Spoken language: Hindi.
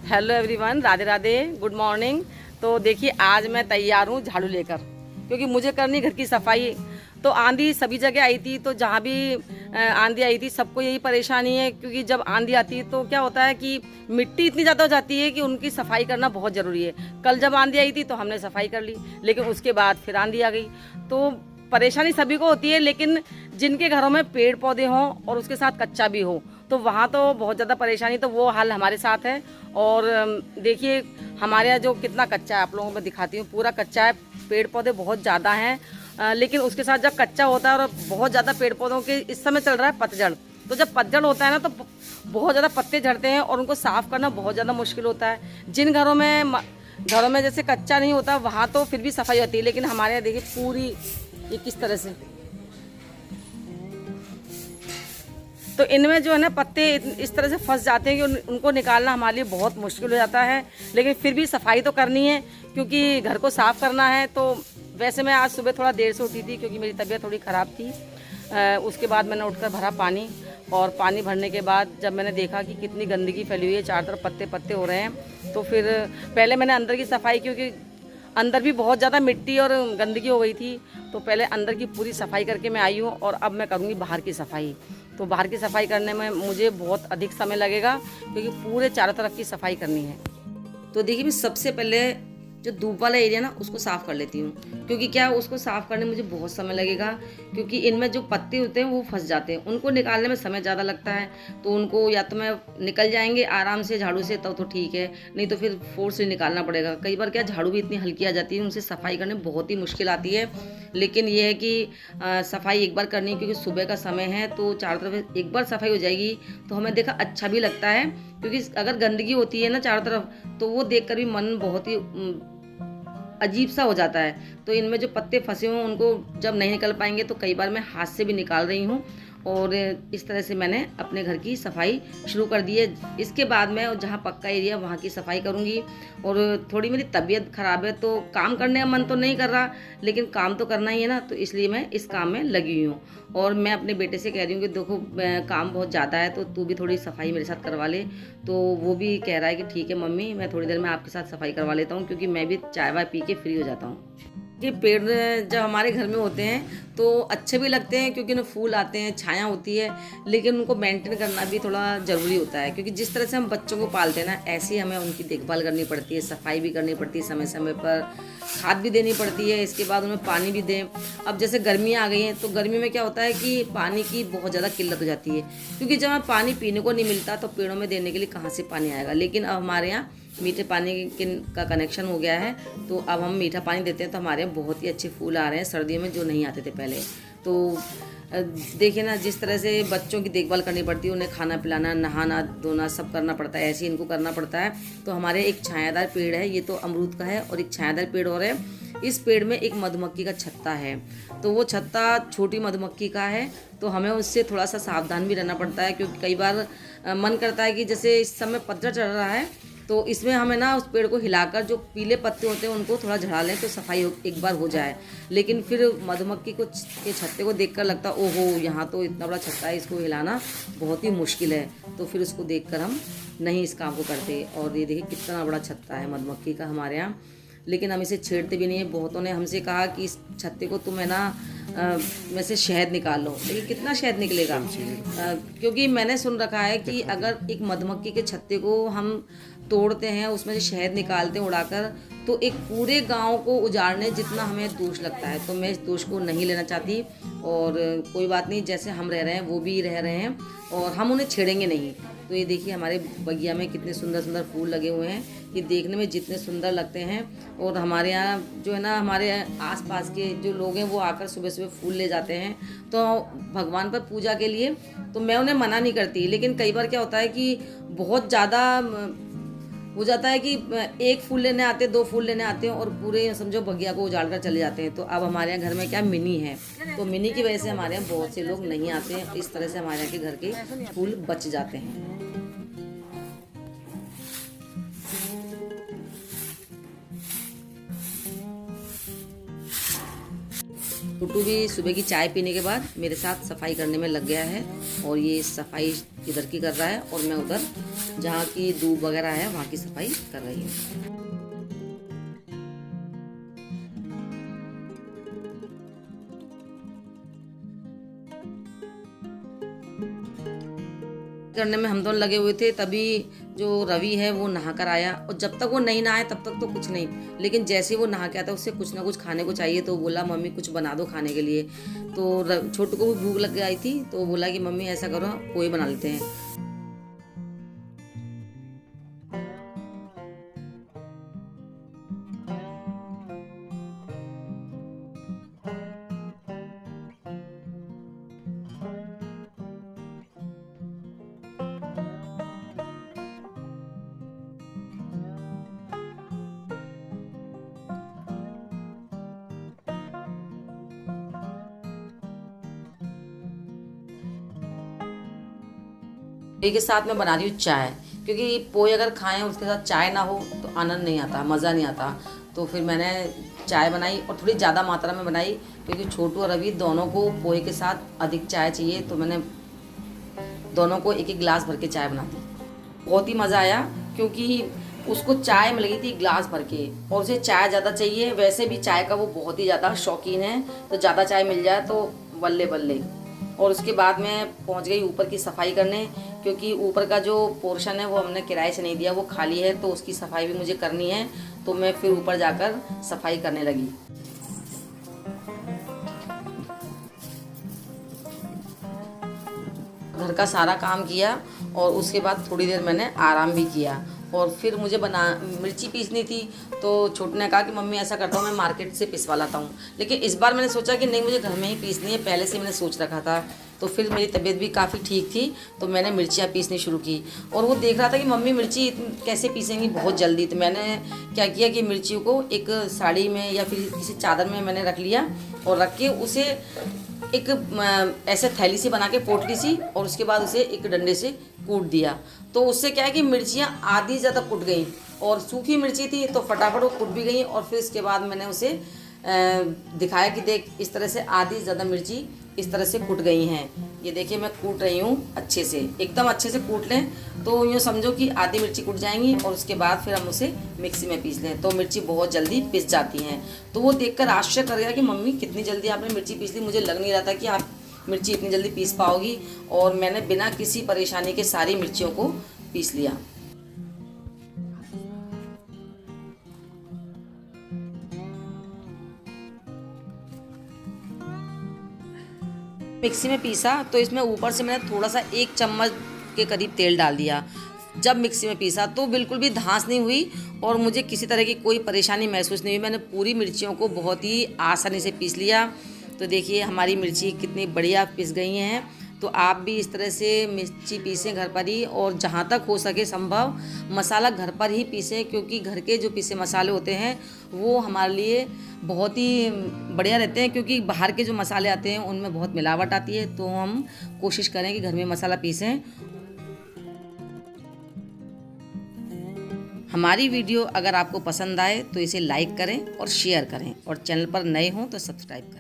Hello everyone, Radhe Radhe, good morning. तो देखिए आज मैं तैयार हूँ झाड़ू लेकर, क्योंकि मुझे करनी घर की सफाई। तो आंधी सभी जगह आई थी, तो जहाँ भी आंधी आई थी सबको यही परेशानी है, क्योंकि जब आंधी आती है तो क्या होता है कि मिट्टी इतनी ज़्यादा हो जाती है कि उनकी सफाई करना बहुत ज़रूरी है। कल जब आंधी आई थी तो हमने सफाई कर ली, लेकिन उसके बाद फिर आंधी आ गई। तो परेशानी सभी को होती है, लेकिन जिनके घरों में पेड़ पौधे हों और उसके साथ कच्चा भी हो तो वहाँ तो बहुत ज़्यादा परेशानी, तो वो हाल हमारे साथ है। और देखिए हमारे यहाँ जो कितना कच्चा है, आप लोगों को दिखाती हूँ, पूरा कच्चा है, पेड़ पौधे बहुत ज़्यादा हैं। लेकिन उसके साथ जब कच्चा होता है और बहुत ज़्यादा पेड़ पौधों के, इस समय चल रहा है पतझड़, तो जब पतझड़ होता है ना तो बहुत ज़्यादा पत्ते झड़ते हैं और उनको साफ़ करना बहुत ज़्यादा मुश्किल होता है। जिन घरों में जैसे कच्चा नहीं होता वहाँ तो फिर भी सफाई होती है, लेकिन हमारे यहाँ देखिए पूरी ये किस तरह से, तो इनमें जो है ना पत्ते इस तरह से फंस जाते हैं कि उनको निकालना हमारे लिए बहुत मुश्किल हो जाता है। लेकिन फिर भी सफाई तो करनी है, क्योंकि घर को साफ़ करना है। तो वैसे मैं आज सुबह थोड़ा देर से उठी थी, क्योंकि मेरी तबीयत थोड़ी ख़राब थी। उसके बाद मैंने उठकर भरा पानी, और पानी भरने के बाद जब मैंने देखा कि कितनी गंदगी फैली हुई है, चारों तरफ पत्ते पत्ते हो रहे हैं, तो फिर पहले मैंने अंदर की सफाई, क्योंकि अंदर भी बहुत ज़्यादा मिट्टी और गंदगी हो गई थी, तो पहले अंदर की पूरी सफाई करके मैं आई हूँ। और अब मैं करूँगी बाहर की सफाई। तो बाहर की सफाई करने में मुझे बहुत अधिक समय लगेगा, क्योंकि पूरे चारों तरफ की सफाई करनी है। तो देखिए मैं सबसे पहले जो धूप वाला एरिया ना उसको साफ़ कर लेती हूँ, क्योंकि क्या उसको साफ़ करने में मुझे बहुत समय लगेगा, क्योंकि इनमें जो पत्ते होते हैं वो फंस जाते हैं, उनको निकालने में समय ज़्यादा लगता है। तो उनको या तो मैं निकल जाएंगे आराम से झाड़ू से, तब तो ठीक है, नहीं तो फिर फोर्स से निकालना पड़ेगा। कई बार क्या झाड़ू भी इतनी हल्की आ जाती है, उनसे सफाई करने में बहुत ही मुश्किल आती है। लेकिन ये है कि सफाई एक बार करनी है, क्योंकि सुबह का समय है, तो चारों तरफ एक बार सफाई हो जाएगी तो हमें देखा अच्छा भी लगता है। क्योंकि अगर गंदगी होती है ना चारों तरफ, तो वो देखकर भी मन बहुत ही अजीब सा हो जाता है। तो इनमें जो पत्ते फंसे हुए उनको जब नहीं निकल पाएंगे तो कई बार मैं हाथ से भी निकाल रही हूँ। और इस तरह से मैंने अपने घर की सफाई शुरू कर दी है। इसके बाद मैं जहाँ पक्का एरिया वहाँ की सफाई करूँगी। और थोड़ी मेरी तबीयत ख़राब है, तो काम करने का मन तो नहीं कर रहा, लेकिन काम तो करना ही है ना, तो इसलिए मैं इस काम में लगी हुई हूँ। और मैं अपने बेटे से कह रही हूँ कि देखो काम बहुत ज़्यादा है, तो तू भी थोड़ी सफाई मेरे साथ करवा ले। तो वो भी कह रहा है कि ठीक है मम्मी, मैं थोड़ी देर में आपके साथ सफाई करवा लेता हूँ, क्योंकि मैं भी चाय वाय पी के फ्री हो जाता हूँ। ये पेड़ जब हमारे घर में होते हैं तो अच्छे भी लगते हैं, क्योंकि उन्हें फूल आते हैं, छाया होती है, लेकिन उनको मेंटेन करना भी थोड़ा ज़रूरी होता है। क्योंकि जिस तरह से हम बच्चों को पालते हैं ना, ऐसे ही हमें उनकी देखभाल करनी पड़ती है, सफाई भी करनी पड़ती है, समय समय पर खाद भी देनी पड़ती है, इसके बाद उन्हें पानी भी दें। अब जैसे गर्मियाँ आ गई हैं, तो गर्मी में क्या होता है कि पानी की बहुत ज़्यादा किल्लत हो जाती है, क्योंकि जब हमें पानी पीने को नहीं मिलता तो पेड़ों में देने के लिए कहाँ से पानी आएगा। लेकिन अब हमारे यहाँ मीठे पानी का कनेक्शन हो गया है, तो अब हम मीठा पानी देते हैं, तो हमारे यहाँ बहुत ही अच्छे फूल आ रहे हैं सर्दियों में, जो नहीं आते थे पहले। तो देखिए ना, जिस तरह से बच्चों की देखभाल करनी पड़ती है, उन्हें खाना पिलाना, नहाना धोना सब करना पड़ता है, ऐसे ही इनको करना पड़ता है। तो हमारे एक छायादार पेड़ है, ये तो अमरूद का है, और एक छायादार पेड़ और है। इस पेड़ में एक मधुमक्खी का छत्ता है, तो वो छत्ता छोटी मधुमक्खी का है, तो हमें उससे थोड़ा सा सावधान भी रहना पड़ता है। क्योंकि कई बार मन करता है कि जैसे इस समय पतझड़ चढ़ रहा है, तो इसमें हमें ना उस पेड़ को हिलाकर जो पीले पत्ते होते हैं उनको थोड़ा झड़ा लें, तो सफाई एक बार हो जाए। लेकिन फिर मधुमक्खी को के छत्ते को देखकर लगता है ओहो, यहाँ तो इतना बड़ा छत्ता है, इसको हिलाना बहुत ही मुश्किल है। तो फिर उसको देखकर हम नहीं इस काम को करते। और ये देखिए कितना बड़ा छत्ता है मधुमक्खी का हमारे यहाँ, लेकिन हम इसे छेड़ते भी नहीं है। बहुतों ने हमसे कहा कि इस छत्ते को तुम है ना में से शहद निकाल लो, लेकिन कितना शहद निकलेगा? क्योंकि मैंने सुन रखा है कि अगर एक मधुमक्खी के छत्ते को हम तोड़ते हैं, उसमें से शहद निकालते हैं उड़ाकर, तो एक पूरे गांव को उजाड़ने जितना हमें दोष लगता है। तो मैं इस दोष को नहीं लेना चाहती, और कोई बात नहीं, जैसे हम रह रहे हैं वो भी रह रहे हैं, और हम उन्हें छेड़ेंगे नहीं। तो ये देखिए हमारे बगिया में कितने सुंदर सुंदर फूल लगे हुए हैं, कि देखने में जितने सुंदर लगते हैं। और हमारे यहाँ जो है ना, हमारे आसपास के जो लोग हैं वो आकर सुबह सुबह फूल ले जाते हैं, तो भगवान पर पूजा के लिए। तो मैं उन्हें मना नहीं करती, लेकिन कई बार क्या होता है कि बहुत ज़्यादा हो जाता है कि एक फूल लेने आते हैं, 2 फूल लेने आते हैं, और पूरे समझो बगिया को उजाड़ कर चले जाते हैं। तो अब हमारे यहाँ घर में क्या मिनी है, तो मिनी की वजह से हमारे यहाँ बहुत से लोग नहीं आते हैं। इस तरह से हमारे यहाँ के घर के फूल बच जाते हैं। टुटू भी सुबह की चाय पीने के बाद मेरे साथ सफाई करने में लग गया है, और ये सफाई इधर की कर रहा है और मैं उधर जहाँ की दूब वगैरह है वहाँ की सफाई कर रही हूँ। करने में हम दोनों लगे हुए थे, तभी जो रवि है वो नहा कर आया, और जब तक वो नहीं नहाए तब तक तो कुछ नहीं, लेकिन जैसे ही वो नहा के आता उससे कुछ ना कुछ खाने को चाहिए, तो बोला मम्मी कुछ बना दो खाने के लिए। तो छोटू को भी भूख लग गई थी, तो बोला कि मम्मी ऐसा करो पोहे बना लेते हैं। पोहे के साथ मैं बना रही हूँ चाय, क्योंकि पोहे अगर खाएं उसके साथ चाय ना हो तो आनंद नहीं आता, मज़ा नहीं आता। तो फिर मैंने चाय बनाई और थोड़ी ज़्यादा मात्रा में बनाई, क्योंकि छोटू और रवि दोनों को पोहे के साथ अधिक चाय चाहिए, तो मैंने दोनों को एक एक गिलास भर के चाय बना दी। बहुत ही मज़ा आया, क्योंकि उसको चाय मिल गई थी गिलास भर के, और उसे चाय ज़्यादा चाहिए, वैसे भी चाय का वो बहुत ही ज़्यादा शौकीन है, तो ज़्यादा चाय मिल जाए तो बल्ले बल्ले। और उसके बाद मैं पहुंच गई ऊपर की सफाई करने, क्योंकि ऊपर का जो पोर्शन है वो हमने किराए से नहीं दिया, वो खाली है, तो उसकी सफाई भी मुझे करनी है। तो मैं फिर ऊपर जाकर सफाई करने लगी। घर का सारा काम किया और उसके बाद थोड़ी देर मैंने आराम भी किया, और फिर मुझे मिर्ची पीसनी थी। तो छोटू ने कहा कि मम्मी ऐसा करता हूँ मैं मार्केट से पिसवा लाता हूँ, लेकिन इस बार मैंने सोचा कि नहीं, मुझे घर में ही पीसनी है, पहले से मैंने सोच रखा था। तो फिर मेरी तबीयत भी काफ़ी ठीक थी, तो मैंने मिर्चियाँ पीसनी शुरू की, और वो देख रहा था कि मम्मी मिर्ची कैसे पीसेंगी बहुत जल्दी। तो मैंने क्या किया कि मिर्चियों को एक साड़ी में या फिर किसी चादर में मैंने रख लिया, और रख के उसे एक ऐसे थैली सी बना के पोटली सी, और उसके बाद उसे एक डंडे से कूट दिया। तो उससे क्या है कि मिर्चियाँ आधी ज़्यादा कुट गई, और सूखी मिर्ची थी तो फटाफट वो कुट भी गई। और फिर उसके बाद मैंने उसे दिखाया कि देख इस तरह से आधी ज़्यादा मिर्ची इस तरह से कुट गई हैं। ये देखिए मैं कूट रही हूँ अच्छे से, एकदम अच्छे से कूट लें तो यूँ समझो कि आधी मिर्ची कुट जाएंगी, और उसके बाद फिर हम उसे मिक्सी में पीस लें तो मिर्ची बहुत जल्दी पिस जाती हैं। तो वो देखकर आश्चर्य कर गया कि मम्मी कितनी जल्दी आपने मिर्ची पीस ली, मुझे लग नहीं रहा था कि आप मिर्ची इतनी जल्दी पीस पाओगी। और मैंने बिना किसी परेशानी के सारी मिर्चियों को पीस लिया। मिक्सी में पीसा तो इसमें ऊपर से मैंने थोड़ा सा 1 चम्मच के करीब तेल डाल दिया। जब मिक्सी में पीसा तो बिल्कुल भी धांस नहीं हुई, और मुझे किसी तरह की कोई परेशानी महसूस नहीं हुई। मैंने पूरी मिर्चियों को बहुत ही आसानी से पीस लिया। तो देखिए हमारी मिर्ची कितनी बढ़िया पिस गई हैं। तो आप भी इस तरह से मिर्ची पीसें घर पर ही, और जहाँ तक हो सके संभव मसाला घर पर ही पीसें, क्योंकि घर के जो पीसे मसाले होते हैं वो हमारे लिए बहुत ही बढ़िया रहते हैं, क्योंकि बाहर के जो मसाले आते हैं उनमें बहुत मिलावट आती है। तो हम कोशिश करें कि घर में मसाला पीसें। हमारी वीडियो अगर आपको पसंद आए तो इसे लाइक करें और शेयर करें, और चैनल पर नए हों तो सब्सक्राइब करें।